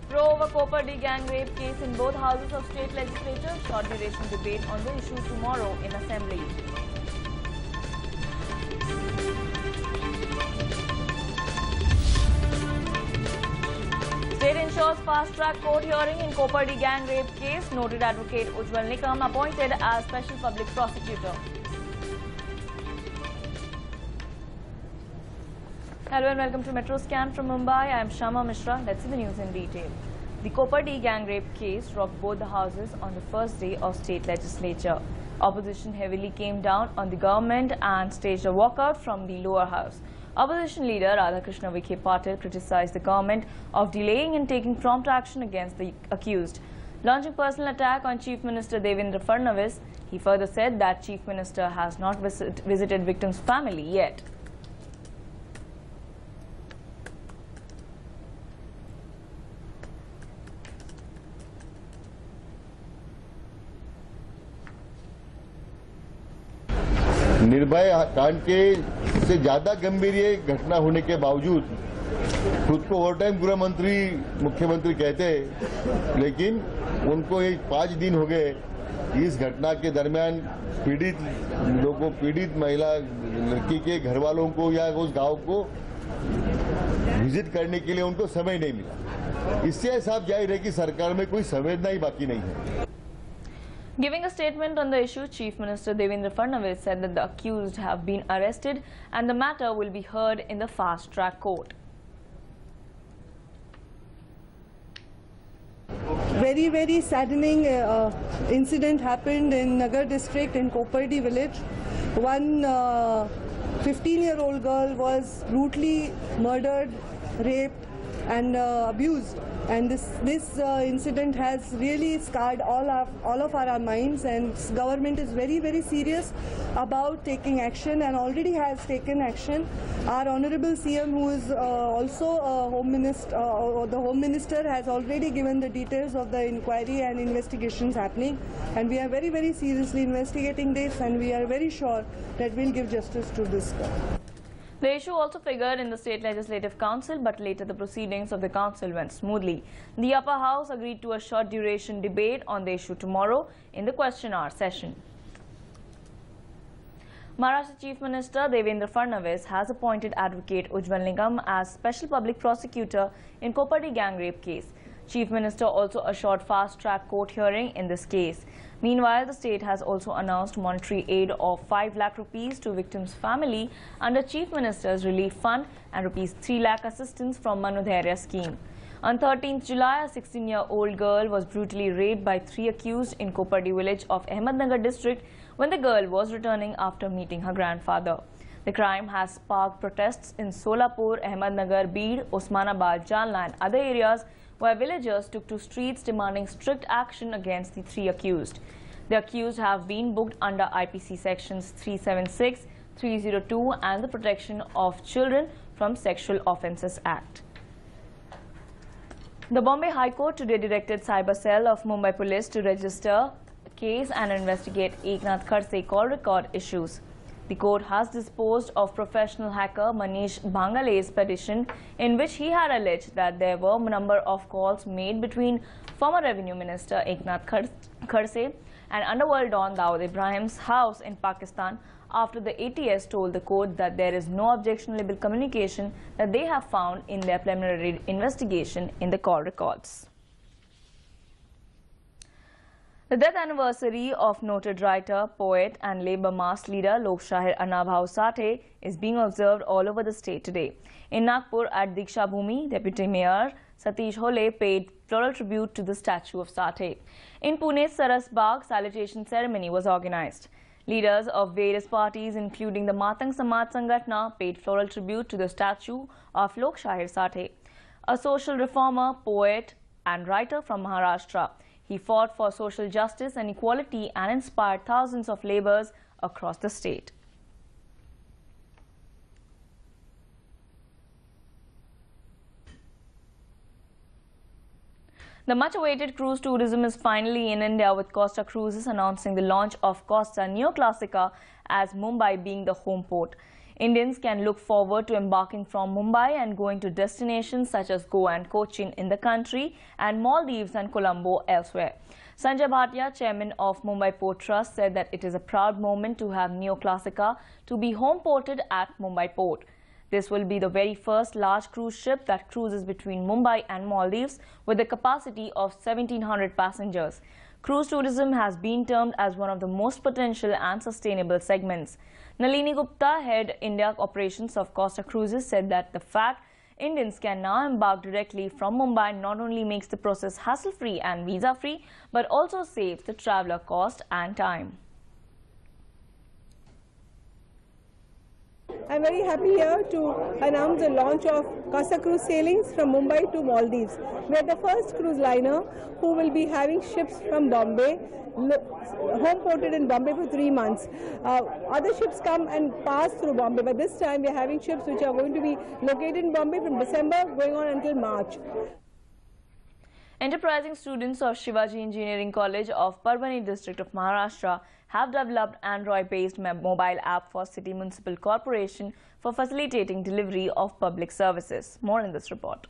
Pro over Koperdi gang rape case in both houses of state legislature. Short duration debate on the issue tomorrow in Assembly. State ensures fast-track court hearing in Koperdi gang rape case. Noted advocate Ujjwal Nikam appointed as special public prosecutor. Hello and welcome to Metro Scan from Mumbai. I am Shama Mishra. Let's see the news in detail. The Koperdi gang rape case rocked both the houses on the first day of state legislature. Opposition heavily came down on the government and staged a walkout from the lower house. Opposition leader Radhakrishna Vikhe Patil criticized the government of delaying and taking prompt action against the accused. Launching personal attack on Chief Minister Devendra Fadnavis, he further said that Chief Minister has not visited victims' family yet. निर्भय कांड के से ज्यादा गंभीर ये घटना होने के बावजूद खुद को ओवर टाइम गृह मंत्री मुख्यमंत्री कहते हैं, लेकिन उनको ये 5 दिन हो गए इस घटना के दरमियान पीड़ित लोगों, पीड़ित महिला लड़की के घर वालों को या उस गांव को विजिट करने के लिए उनको समय नहीं मिला। इससे साफ जाहिर है कि सरकार में कोई संवेदना ही बाकी नहीं है। Giving a statement on the issue, Chief Minister Devendra Fadnavis said that the accused have been arrested and the matter will be heard in the fast-track court. Very, very saddening incident happened in Nagar district in Koperdi village. One 15-year-old girl was brutally murdered, raped and abused. And this incident has really scarred all of our minds, and government is very, very serious about taking action and already has taken action. Our Honorable CM, who is also a Home Minister, the Home Minister, has already given the details of the inquiry and investigations happening, and we are very, very seriously investigating this, and we are very sure that we'll give justice to this girl. The issue also figured in the State Legislative Council, but later the proceedings of the council went smoothly. The upper house agreed to a short duration debate on the issue tomorrow in the question hour session. Maharashtra Chief Minister Devendra Fadnavis has appointed advocate Ujjwal Nikam as special public prosecutor in Koperdi gang rape case. Chief Minister also assured fast-track court hearing in this case. Meanwhile, the state has also announced monetary aid of 5 lakh rupees to victims' family under Chief Minister's Relief Fund and rupees 3 lakh assistance from Manodhairya scheme. On 13th July, a 16-year-old girl was brutally raped by 3 accused in Koperdi village of Ahmednagar district when the girl was returning after meeting her grandfather. The crime has sparked protests in Solapur, Ahmednagar, Beed, Osmanabad, Jalna and other areas where villagers took to streets demanding strict action against the 3 accused. The accused have been booked under IPC sections 376, 302 and the Protection of Children from Sexual Offences Act. The Bombay High Court today directed Cyber Cell of Mumbai Police to register a case and investigate Eknath Khadse call record issues. The court has disposed of professional hacker Manish Bhangale's petition in which he had alleged that there were a number of calls made between former Revenue Minister Eknath Khadse and underworld don Dawood Ibrahim's house in Pakistan after the ATS told the court that there is no objectionable communication that they have found in their preliminary investigation in the call records. The death anniversary of noted writer, poet and Labour mass leader Lok Shahid Annabhau Sathe is being observed all over the state today. In Nagpur at Diksha Bhumi, Deputy Mayor Satish Hole paid floral tribute to the statue of Sathe. In Pune's Saras Bagh, salutation ceremony was organized. Leaders of various parties, including the Matang Samaj Sangatna, paid floral tribute to the statue of Lok Shahid Sathe, a social reformer, poet and writer from Maharashtra. He fought for social justice and equality and inspired thousands of labourers across the state. The much-awaited cruise tourism is finally in India, with Costa Cruises announcing the launch of Costa Neoclassica as Mumbai being the home port. Indians can look forward to embarking from Mumbai and going to destinations such as Goa and Cochin in the country and Maldives and Colombo elsewhere. Sanjay Bhatia, chairman of Mumbai Port Trust, said that it is a proud moment to have Neoclassica to be home ported at Mumbai Port. This will be the very first large cruise ship that cruises between Mumbai and Maldives with a capacity of 1,700 passengers. Cruise tourism has been termed as one of the most potential and sustainable segments. Nalini Gupta, head India operations of Costa Cruises, said that the fact Indians can now embark directly from Mumbai not only makes the process hassle-free and visa-free, but also saves the traveller cost and time. I'm very happy here to announce the launch of Costa Cruise sailings from Mumbai to Maldives. We are the first cruise liner who will be having ships from Bombay, home ported in Bombay for 3 months. Other ships come and pass through Bombay, but this time we are having ships which are going to be located in Bombay from December going on until March. Enterprising students of Shivaji Engineering College of Parbhani district of Maharashtra have developed Android-based mobile app for City Municipal Corporation for facilitating delivery of public services. More in this report.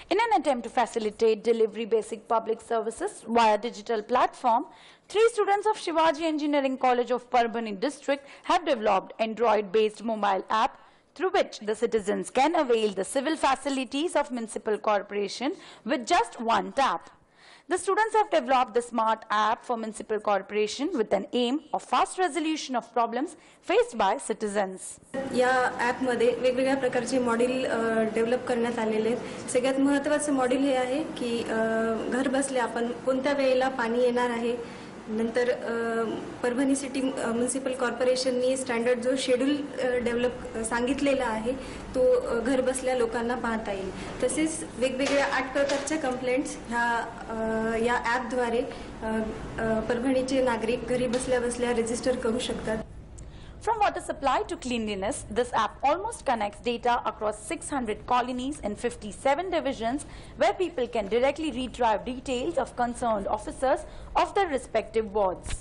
In an attempt to facilitate delivery basic public services via digital platform, 3 students of Shivaji Engineering College of Parbhani district have developed Android-based mobile app through which the citizens can avail the civil facilities of municipal corporation with just one tap. The students have developed the smart app for municipal corporation with an aim of fast resolution of problems faced by citizens. या ॲपमध्ये वेगवेगळ्या प्रकारचे module develop करण्यात आलेले आहेत. सगळ्यात महत्त्वाचं module हे आहे की घर बसल्या आपण कोणत्या वेळेला पाणी येणार आहे, नंतर परभणी सिटी म्युनिसिपल कॉर्पोरेशननी स्टँडर्ड जो शेड्यूल डेव्हलप सांगितलेला आहे तो घर बसल्या लोकांना पाहता येईल. तसेच वेगवेगळ्या 8 प्रकारच्या कंप्लेंट्स या ॲपद्वारे परभणीचे नागरिक घरी बसल्या बसल्या रजिस्टर करू शकतात. From water supply to cleanliness, this app almost connects data across 600 colonies in 57 divisions where people can directly retrieve details of concerned officers of their respective wards.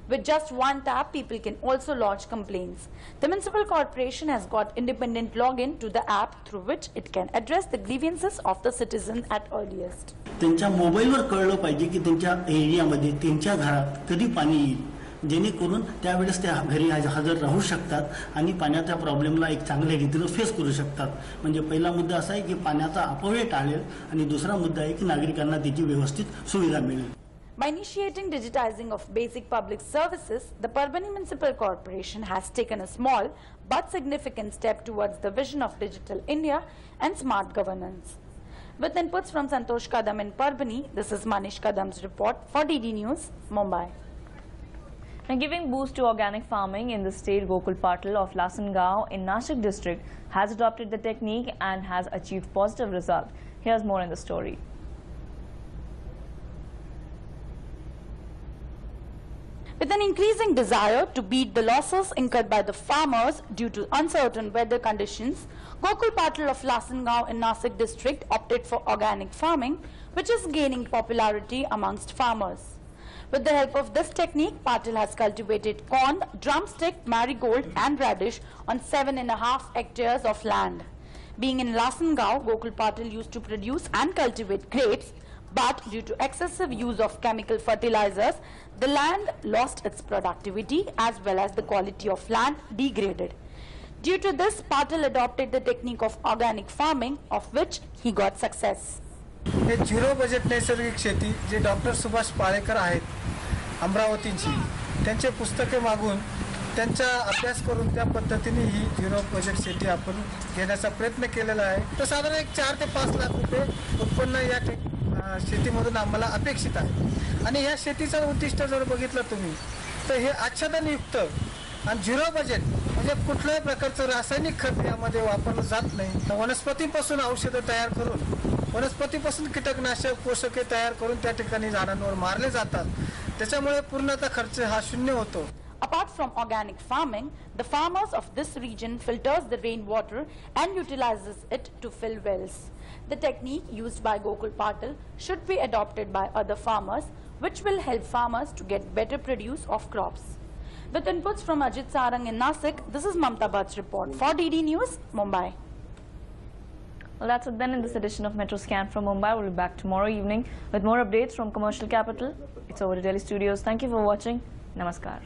With just one tap, people can also lodge complaints. The municipal corporation has got independent login to the app through which it can address the grievances of the citizen at earliest. त्यांच्या मोबाईलवर कळलं पाहिजे की त्यांच्या एरियामध्ये त्यांच्या घरात कधी पाणी येईल, जेणेकरून त्यावेळेस त्या घरी हजर राहू शकतात आणि पाण्याच्या प्रॉब्लेमला एक चांगल्या रीतीने फेस करू शकतात. म्हणजे पहिला मुद्दा असा आहे की पाण्याचा अपव्यय टाळेल आणि दुसरा मुद्दा आहे की नागरिकांना त्याची व्यवस्थित सुविधा मिळेल. By initiating digitizing of basic public services, the Parbhani Municipal Corporation has taken a small but significant step towards the vision of Digital India and smart governance. With inputs from Santosh Kadam in Parbhani, this is Manish Kadam's report for DD News, Mumbai. Now, giving boost to organic farming in the state, Gokul Patil of Lasangao in Nashik district has adopted the technique and has achieved positive result. Here's more in the story. With an increasing desire to beat the losses incurred by the farmers due to uncertain weather conditions, Gokul Patil of Lasangao in Nashik district opted for organic farming, which is gaining popularity amongst farmers. With the help of this technique, Patil has cultivated corn, drumstick, marigold and radish on 7.5 hectares of land. Being in Lasangao, Gokul Patil used to produce and cultivate grapes, but due to excessive use of chemical fertilizers, the land lost its productivity as well as the quality of land degraded. Due to this, Patil adopted the technique of organic farming, of which he got success. हे zero budget नैसर्गिक शेती जे doctor Subhash Palekar आहेत अमरावतीची, त्यांचे पुस्तके मागून त्यांचा अभ्यास करून त्या पद्धतीने ही झिरो बजेट शेती आपण घेण्याचा प्रयत्न केलेला आहे. तर साधारण एक 4 ते 5 लाख रुपये उत्पन्न या शेतीमधून आम्हाला अपेक्षित आहे. आणि या शेतीचं उद्दिष्ट जर बघितलं तुम्ही तर हे आच्छादनयुक्त आणि झिरो बजेट म्हणजे कुठल्याही प्रकारचं रासायनिक खत यामध्ये वापरलं जात नाही. वनस्पतीपासून औषधं तयार करून वनस्पतीपासून कीटकनाशक पोषके तयार करून त्या ठिकाणी झाडांवर मारले जातात. त्याच्यामुळे पूर्णतः खर्च हा शून्य होतो. Apart from organic farming, the farmers of this region filters the rainwater and utilizes it to fill wells. The technique used by Gokul Patil should be adopted by other farmers which will help farmers to get better produce of crops. With inputs from Ajit Sarang in Nasik, this is Mamta Bhatt's report for DD News, Mumbai. Well, that's it then in this edition of Metro Scan from Mumbai. We'll be back tomorrow evening with more updates from Commercial Capital. It's over to Delhi Studios. Thank you for watching. Namaskar.